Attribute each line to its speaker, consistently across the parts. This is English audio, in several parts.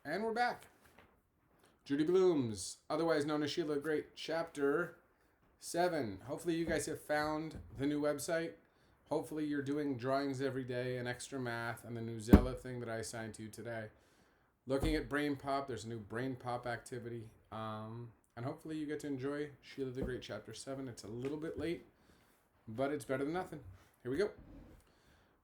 Speaker 1: And we're back. Judy Blooms, otherwise known as Sheila the Great, Chapter 7. Hopefully you guys have found the new website. Hopefully you're doing drawings every day and extra math and the new Zella thing that I assigned to you today. Looking at Brain Pop, there's a new Brain Pop activity. And hopefully you get to enjoy Sheila the Great Chapter 7. It's a little bit late, but it's better than nothing. Here we go.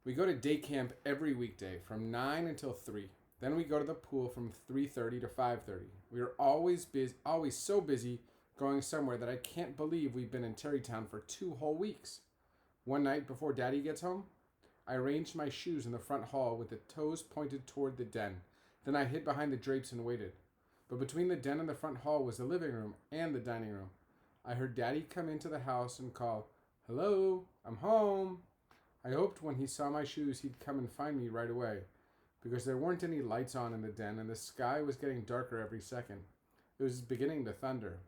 Speaker 1: We go to day camp every weekday from 9 until 3. Then we go to the pool from 3:30 to 5:30. We are always so busy going somewhere that I can't believe we've been in Terrytown for 2 whole weeks. One night before Daddy gets home, I arranged my shoes in the front hall with the toes pointed toward the den. Then I hid behind the drapes and waited. But between the den and the front hall was the living room and the dining room. I heard Daddy come into the house and call, "Hello, I'm home." I hoped when he saw my shoes he'd come and find me right away, because there weren't any lights on in the den and the sky was getting darker every second. It was beginning to thunder.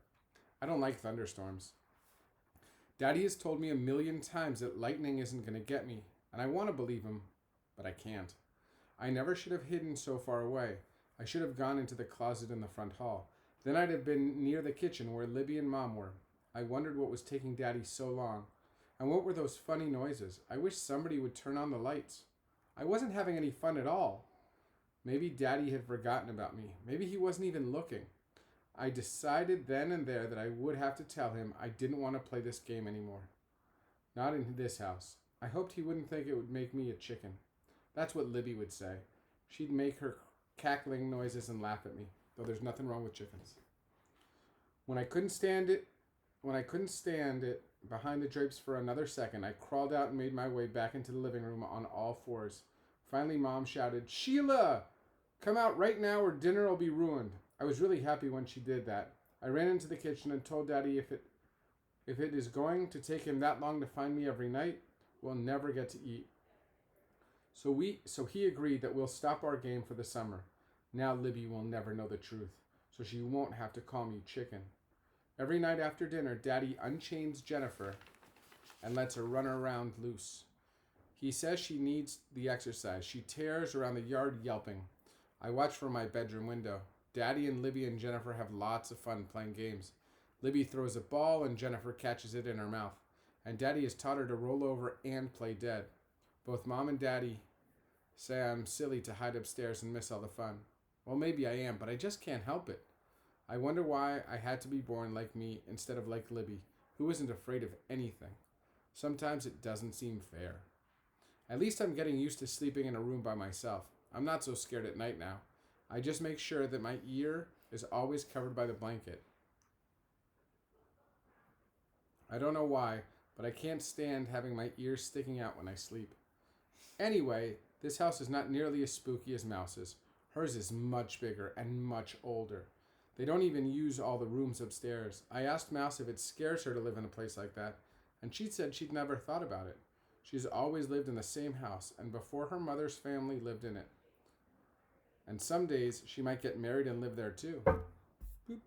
Speaker 1: I don't like thunderstorms. Daddy has told me a million times that lightning isn't going to get me, and I want to believe him, but I can't. I never should have hidden so far away. I should have gone into the closet in the front hall. Then I'd have been near the kitchen where Libby and Mom were. I wondered what was taking Daddy so long. And what were those funny noises? I wish somebody would turn on the lights. I wasn't having any fun at all. Maybe Daddy had forgotten about me. Maybe he wasn't even looking. I decided then and there that I would have to tell him I didn't want to play this game anymore. Not in this house. I hoped he wouldn't think it would make me a chicken. That's what Libby would say. She'd make her cackling noises and laugh at me, though there's nothing wrong with chickens. When I couldn't stand it behind the drapes for another second, I crawled out and made my way back into the living room on all fours. Finally, Mom shouted, "Sheila! Come out right now or dinner will be ruined." I was really happy when she did that. I ran into the kitchen and told Daddy if it is going to take him that long to find me every night, we'll never get to eat. So he agreed that we'll stop our game for the summer. Now Libby will never know the truth, so she won't have to call me chicken. Every night after dinner, Daddy unchains Jennifer and lets her run around loose. He says she needs the exercise. She tears around the yard yelping. I watch from my bedroom window. Daddy and Libby and Jennifer have lots of fun playing games. Libby throws a ball and Jennifer catches it in her mouth. And Daddy has taught her to roll over and play dead. Both Mom and Daddy say I'm silly to hide upstairs and miss all the fun. Well, maybe I am, but I just can't help it. I wonder why I had to be born like me instead of like Libby, who isn't afraid of anything. Sometimes it doesn't seem fair. At least I'm getting used to sleeping in a room by myself. I'm not so scared at night now. I just make sure that my ear is always covered by the blanket. I don't know why, but I can't stand having my ears sticking out when I sleep. Anyway, this house is not nearly as spooky as Mouse's. Hers is much bigger and much older. They don't even use all the rooms upstairs. I asked Mouse if it scares her to live in a place like that, and she said she'd never thought about it. She's always lived in the same house, and before her mother's family lived in it. And some days she might get married and live there too. Boop.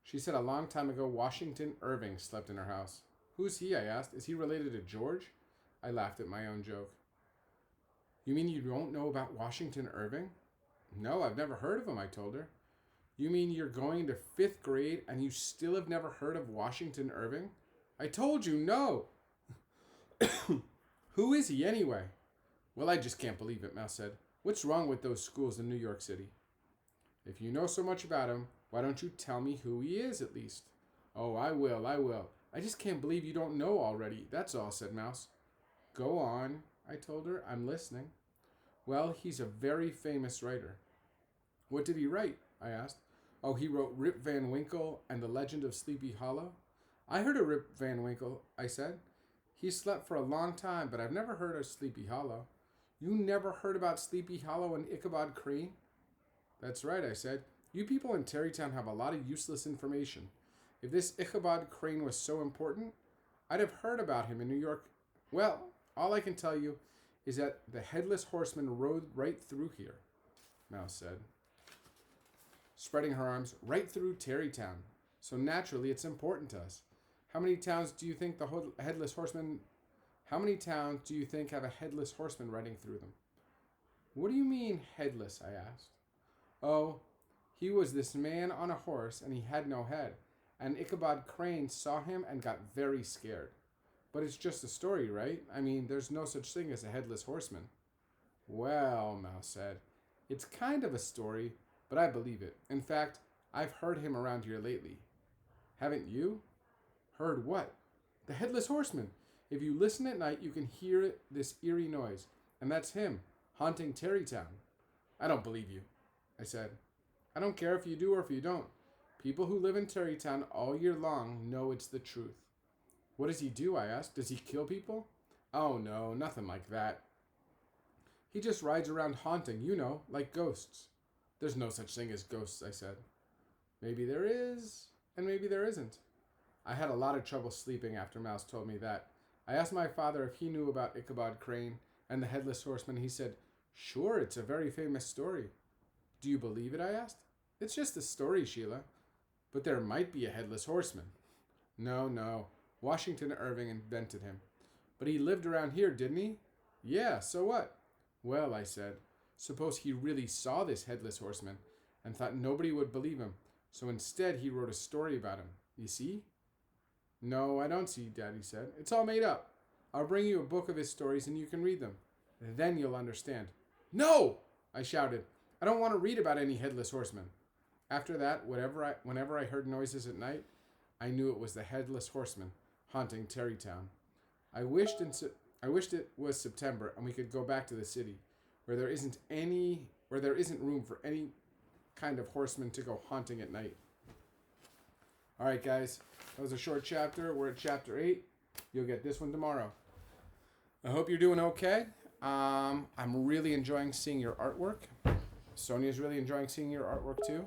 Speaker 1: She said a long time ago Washington Irving slept in her house. Who's he? I asked. Is he related to George? I laughed at my own joke. You mean you don't know about Washington Irving? No, I've never heard of him, I told her. You mean you're going to 5th grade and you still have never heard of Washington Irving? I told you, no. Who is he anyway? Well, I just can't believe it, Mouse said. What's wrong with those schools in New York City? If you know so much about him, why don't you tell me who he is at least? Oh, I will. I just can't believe you don't know already. That's all, said Mouse. Go on, I told her. I'm listening. Well, he's a very famous writer. What did he write? I asked. Oh, he wrote Rip Van Winkle and The Legend of Sleepy Hollow. I heard of Rip Van Winkle, I said. He slept for a long time, but I've never heard of Sleepy Hollow. You never heard about Sleepy Hollow and Ichabod Crane? That's right, I said. You people in Terrytown have a lot of useless information. If this Ichabod Crane was so important, I'd have heard about him in New York. Well, all I can tell you is that the Headless Horseman rode right through here, Mouse said, spreading her arms, right through Terrytown. So naturally, it's important to us. How many towns do you think have a Headless Horseman riding through them? What do you mean, headless? I asked. Oh, he was this man on a horse, and he had no head. And Ichabod Crane saw him and got very scared. But it's just a story, right? I mean, there's no such thing as a headless horseman. Well, Mouse said, it's kind of a story, but I believe it. In fact, I've heard him around here lately. Haven't you? Heard what? The headless horseman. If you listen at night, you can hear this eerie noise, and that's him, haunting Terrytown. I don't believe you, I said. I don't care if you do or if you don't. People who live in Terrytown all year long know it's the truth. What does he do? I asked. Does he kill people? Oh, no, nothing like that. He just rides around haunting, like ghosts. There's no such thing as ghosts, I said. Maybe there is, and maybe there isn't. I had a lot of trouble sleeping after Mouse told me that. I asked my father if he knew about Ichabod Crane and the Headless Horseman. He said, sure, it's a very famous story. Do you believe it? I asked. It's just a story, Sheila. But there might be a Headless Horseman. No. Washington Irving invented him. But he lived around here, didn't he? Yeah, so what? Well, I said, suppose he really saw this Headless Horseman and thought nobody would believe him. So instead he wrote a story about him. You see? No, I don't see, Daddy said. It's all made up. I'll bring you a book of his stories and you can read them. Then you'll understand. No! I shouted. I don't want to read about any Headless Horseman. After that, whenever I heard noises at night, I knew it was the Headless Horseman haunting Terrytown. I wished it was September and we could go back to the city, where there isn't room for any kind of horseman to go haunting at night. All right, guys, that was a short chapter. We're at chapter 8. You'll get this one tomorrow. I hope you're doing okay. I'm really enjoying seeing your artwork. Sonia's really enjoying seeing your artwork too.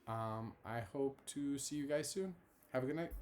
Speaker 1: I hope to see you guys soon. Have a good night.